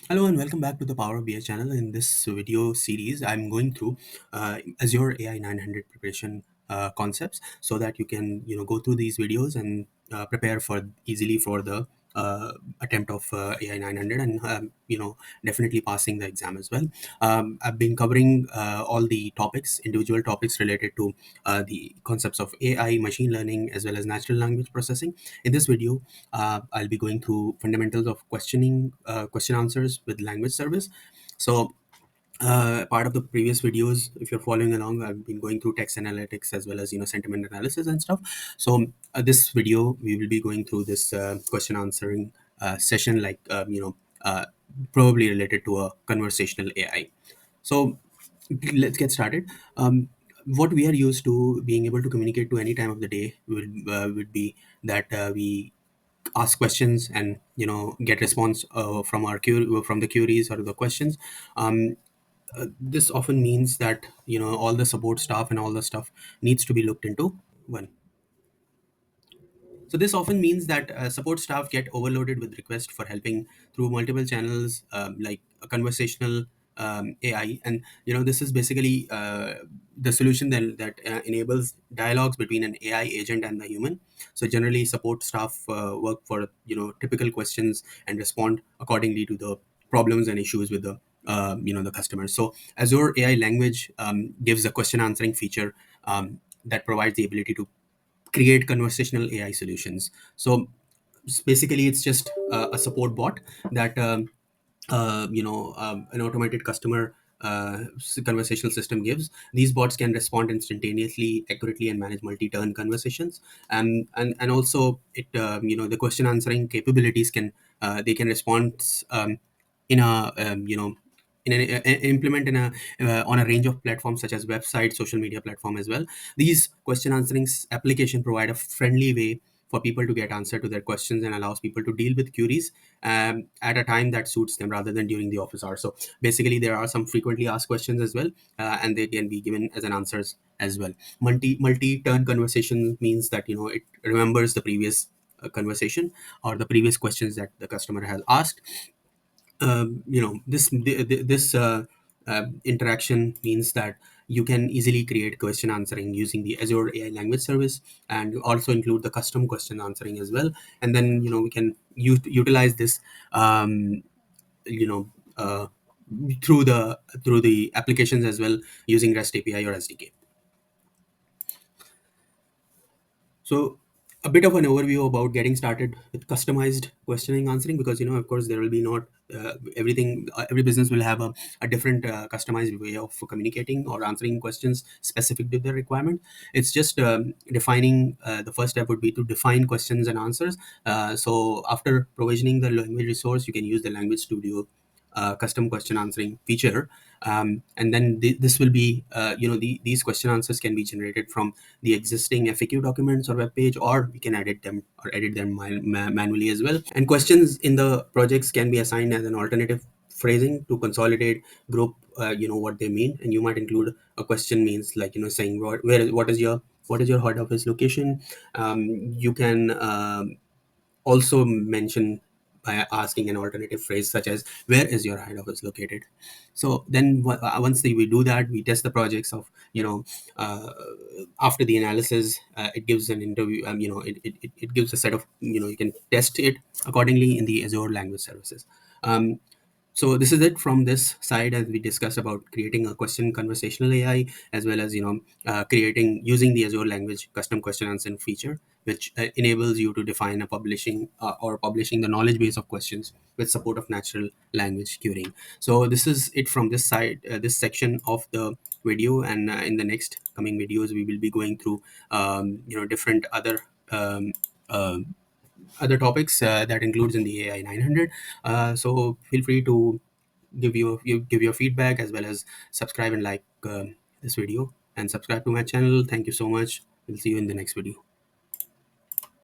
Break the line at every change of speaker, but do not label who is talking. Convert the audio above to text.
Hello and welcome back to the Power of BI channel. In this video series, I'm going through Azure AI 900 preparation concepts so that you can go through these videos and prepare for easily for the attempt of AI 900 and definitely passing the exam as well. I've been covering all the topics, individual topics related to the concepts of AI, machine learning, as well as natural language processing. In this video, I'll be going through fundamentals of questioning, question answers with language service. So, part of the previous videos, if you're following along, I've been going through text analytics as well as sentiment analysis and stuff. So, this video we will be going through this question answering session, like probably related to a conversational AI. So let's get started. What we are used to being able to communicate to any time of the day would be that we ask questions and get response from from the queries or the questions. This often means that all the support staff and all the stuff needs to be looked into one. So this often means that support staff get overloaded with requests for helping through multiple channels, like a conversational AI, and this is basically the solution that enables dialogues between an AI agent and the human. So generally, support staff work for typical questions and respond accordingly to the problems and issues with the the customers. So Azure AI language gives a question answering feature that provides the ability to create conversational AI solutions. So basically, it's just a support bot that an automated customer conversational system gives. These bots can respond instantaneously, accurately, and manage multi-turn conversations. And also, it the question answering capabilities can they can respond in a implement in a on a range of platforms such as website, social media platform as well. These question answering application provide a friendly way for people to get answer to their questions and allows people to deal with queries at a time that suits them rather than during the office hours. So basically, there are some frequently asked questions as well, and they can be given as an answers as well. Multi turn conversation means that it remembers the previous conversation or the previous questions that the customer has asked. This interaction means that you can easily create question answering using the Azure AI Language Service, and also include the custom question answering as well. And then we can utilize this you know uh, through the applications as well, using REST API or SDK. So a bit of an overview about getting started with customized questioning answering, because of course there will be not everything. Every business will have a different customized way of communicating or answering questions specific to their requirement. It's just defining. The first step would be to define questions and answers. So after provisioning the language resource, you can use the Language Studio custom question answering feature, and then this will be these question answers can be generated from the existing FAQ documents or web page, or we can edit them manually as well. And questions in the projects can be assigned as an alternative phrasing to consolidate group what they mean. And you might include a question means, like saying what is your head office location. You can also mention by asking an alternative phrase such as, where is your head office located. So then once we do that, we test the projects of uh, after the analysis, it gives an interview. It gives a set of, you can test it accordingly in the Azure language services. So this is it from this side, as we discussed about creating a question conversational AI, as well as creating using the Azure language custom question answer feature, which enables you to define a publishing the knowledge base of questions with support of natural language querying. So this is it from this side, this section of the video. And in the next coming videos, we will be going through different um, uh, other topics that includes in the AI 900. So feel free to give your feedback, as well as subscribe and like this video, and subscribe to my channel. Thank you so much. We'll see you in the next video.